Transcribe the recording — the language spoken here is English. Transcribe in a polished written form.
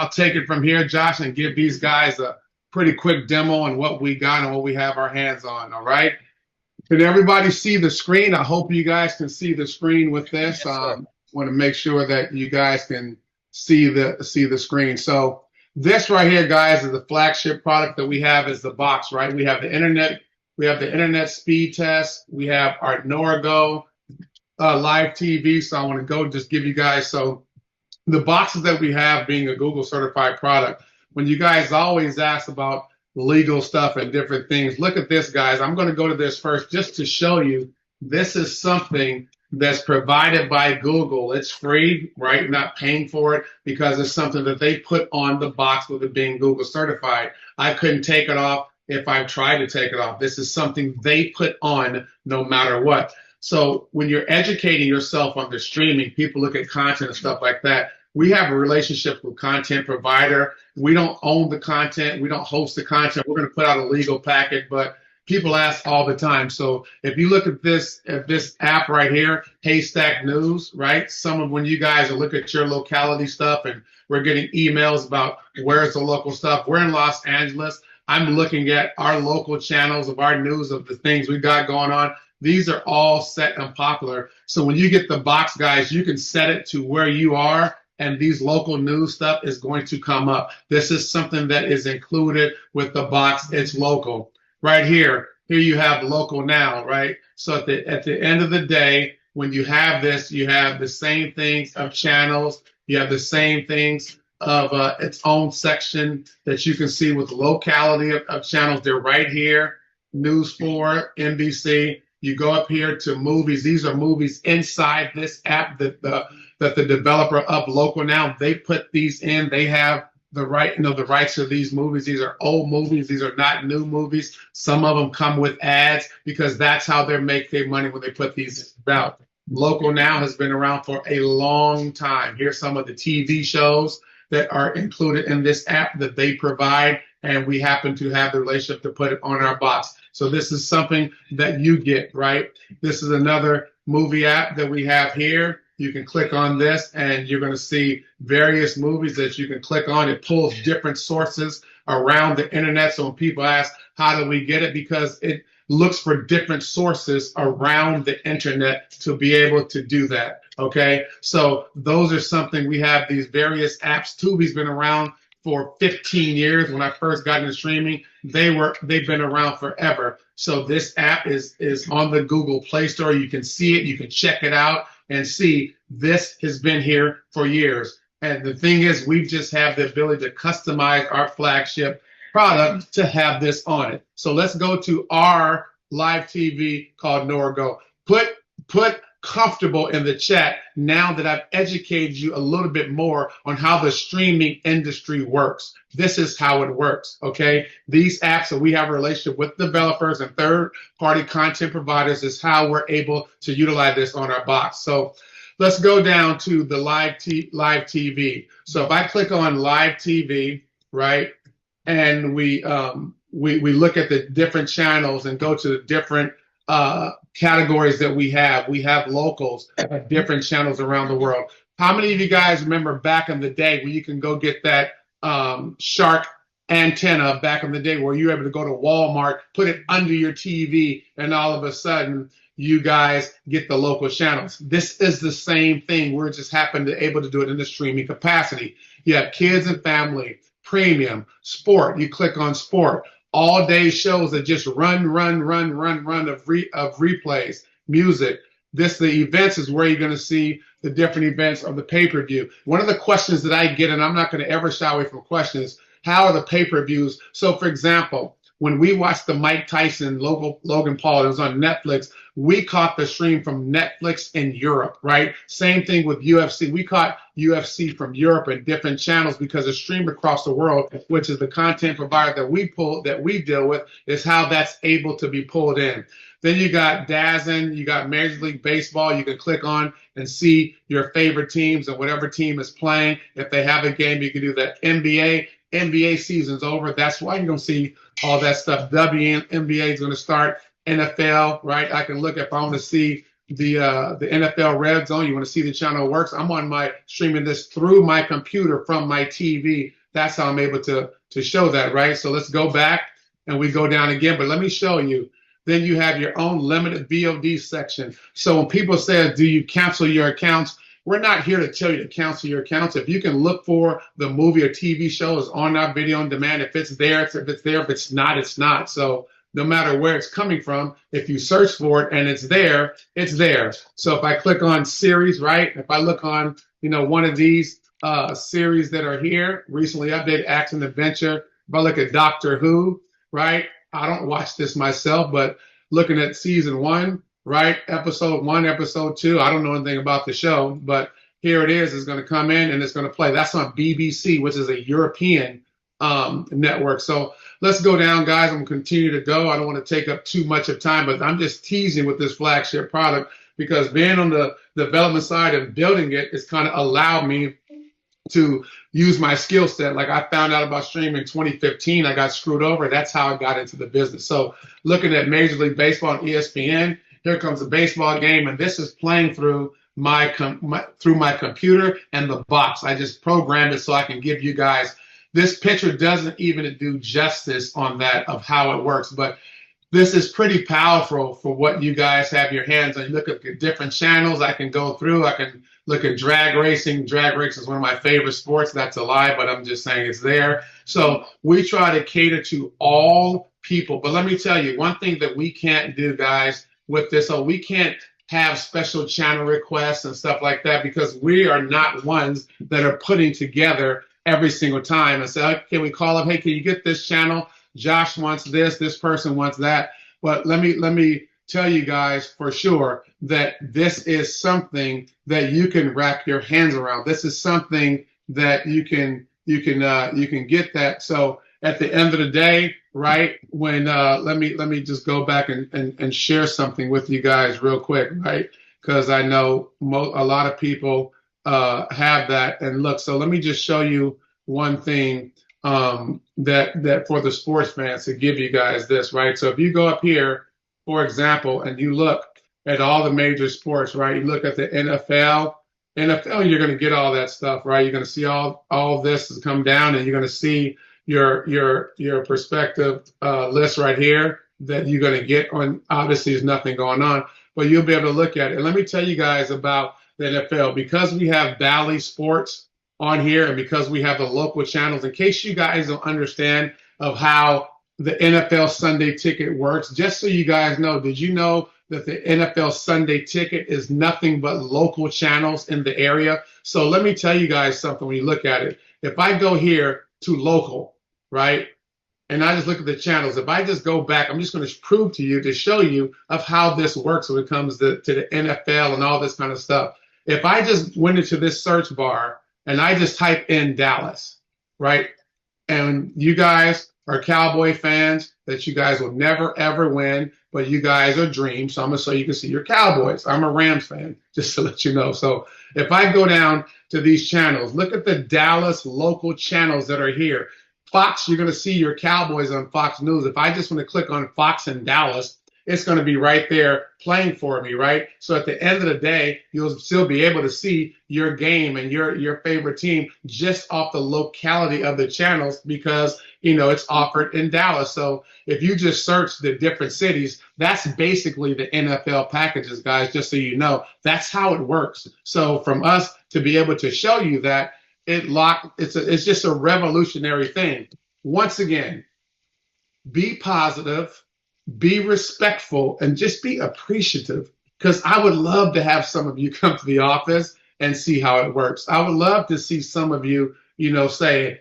I'll take it from here, Josh, and give these guys a pretty quick demo on what we got and what we have our hands on. All right. Can everybody see the screen? I hope you guys can see the screen with this. Yes, sir. Want to make sure that you guys can see the screen. So this right here, guys, is the flagship product that we have is the box, right? We have the internet speed test, we have our NoraGo live TV. So I want to go just give you guys the boxes that we have being a Google certified product. When you guys always ask about legal stuff and different things, look at this, guys. I'm going to go to this first just to show you this is something that's provided by Google. It's free, right? You're not paying for it because it's something that they put on the box with it being Google certified. I couldn't take it off if I tried to take it off. This is something they put on no matter what. So when you're educating yourself on the streaming, people look at content and stuff like that. We have a relationship with content provider. We don't own the content. We don't host the content. We're going to put out a legal packet, but people ask all the time. So if you look at this app right here, Haystack News, right? Some of when you guys look at your locality stuff and we're getting emails about where's the local stuff. We're in Los Angeles. I'm looking at our local channels of our news of the things we got going on. These are all set and popular. So when you get the box, guys, you can set it to where you are and these local news stuff is going to come up. This is something that is included with the box. It's local. Right here you have local now, right? So at the end of the day, when you have this, you have the same things of channels. You have the same things of its own section that you can see with locality of channels. They're right here. News 4, NBC. You go up here to movies. These are movies inside this app that the developer of Local Now, they put these in. They have the rights to these movies. These are old movies. These are not new movies. Some of them come with ads because that's how they make their money when they put these out. Local Now has been around for a long time. Here's some of the TV shows that are included in this app that they provide, and we happen to have the relationship to put it on our box. So this is something that you get, right? This is another movie app that we have here. You can click on this and you're going to see various movies that you can click on. It pulls different sources around the internet. So when people ask, how do we get it? Because it looks for different sources around the internet to be able to do that. Okay. So those are something we have these various apps. Tubi's been around for 15 years. When I first got into streaming, they've been around forever. So this app is on the Google Play Store. You can see it, you can check it out and see this has been here for years. And the thing is, we just have the ability to customize our flagship product to have this on it. So let's go to our live TV called NoraGo. Put comfortable in the chat now that I've educated you a little bit more on how the streaming industry works. This is how it works, okay? These apps that we have a relationship with developers and third-party content providers is how we're able to utilize this on our box. So let's go down to the live TV. So if I click on live TV, right, and we look at the different channels and go to the different categories that we have locals at different channels around the world. How many of you guys remember back in the day when you can go get that shark antenna back in the day where you were able to go to Walmart, put it under your TV, and all of a sudden you guys get the local channels? This is the same thing. We're just happen to able to do it in the streaming capacity. You have kids and family, premium, sport. You click on sport. All day shows that just run of replays, music. The events is where you're going to see the different events of the pay-per-view. One of the questions that I get, and I'm not going to ever shy away from questions, how are the pay-per-views? So for example, when we watched the Mike Tyson, Logan Paul, it was on Netflix, we caught the stream from Netflix in Europe, right? Same thing with UFC. We caught UFC from Europe and different channels because it's streamed across the world, which is the content provider that we deal with, is how that's able to be pulled in. Then you got DAZN, you got Major League Baseball. You can click on and see your favorite teams and whatever team is playing. If they have a game, you can do that. NBA season's over. That's why you don't see all that stuff. WNBA is going to start. NFL, right? I can look if I want to see the NFL Red Zone, you want to see the channel works, I'm on my streaming this through my computer from my TV. That's how I'm able to show that, right? So let's go back and we go down again. But let me show you. Then you have your own limited VOD section. So when people say, do you cancel your accounts? We're not here to tell you to cancel your accounts. If you can look for the movie or TV shows on our video on demand, if it's there, if it's there. If it's not, it's not. So no matter where it's coming from, if you search for it and it's there, it's there. So if I click on series, right? If I look on, one of these series that are here, recently updated Action Adventure. If I look at Doctor Who, right? I don't watch this myself, but looking at season 1, right? Episode 1, episode 2. I don't know anything about the show, but here it is. It's going to come in and it's going to play. That's on BBC, which is a European network. So let's go down, guys. I'm going to continue to go. I don't want to take up too much of time, but I'm just teasing with this flagship product because being on the development side and building it, it's kind of allowed me to use my skill set. Like I found out about streaming in 2015. I got screwed over. That's how I got into the business. So looking at Major League Baseball and ESPN, here comes a baseball game, and this is playing through my computer and the box. I just programmed it so I can give you guys. This picture doesn't even do justice on that of how it works, but this is pretty powerful for what you guys have your hands on. You look at the different channels I can go through. I can look at drag racing. Drag racing is one of my favorite sports. That's a lie, but I'm just saying it's there. So we try to cater to all people. But let me tell you, one thing that we can't do, guys, with this, we can't have special channel requests and stuff like that because we are not ones that are putting together every single time and say, okay, can we call up, hey, can you get this channel? Josh wants this person wants that. But let me tell you guys for sure that this is something that you can wrap your hands around. This is something that you can get that. So at the end of the day, right, when let me just go back and share something with you guys real quick, right? Because I know a lot of people have that. And look, so let me just show you one thing that for the sports fans to give you guys this, right? So if you go up here, for example, and you look at all the major sports, right? You look at the NFL, you're going to get all that stuff, right? You're going to see all this come down, and you're going to see your perspective list right here that you're going to get on. Obviously, there's nothing going on, but you'll be able to look at it. And let me tell you guys about the NFL, because we have Bally Sports on here and because we have the local channels, in case you guys don't understand of how the NFL Sunday Ticket works, just so you guys know, did you know that the NFL Sunday Ticket is nothing but local channels in the area? So let me tell you guys something when you look at it. If I go here to local, right, and I just look at the channels, if I just go back, I'm just going to prove to you, to show you of how this works when it comes to the NFL and all this kind of stuff. If I just went into this search bar and I just type in Dallas, right, and you guys are Cowboy fans, that you guys will never, ever win, but you guys are dreams. So I'm going to show you can see your Cowboys. I'm a Rams fan, just to let you know. So if I go down to these channels, look at the Dallas local channels that are here. Fox, you're going to see your Cowboys on Fox News. If I just want to click on Fox in Dallas, it's going to be right there playing for me, right? So at the end of the day, you'll still be able to see your game and your favorite team just off the locality of the channels because, it's offered in Dallas. So if you just search the different cities, that's basically the NFL packages, guys, just so you know. That's how it works. So from us to be able to show you that, it's just a revolutionary thing. Once again, be positive, be respectful, and just be appreciative, because I would love to have some of you come to the office and see how it works. I would love to see some of you, say,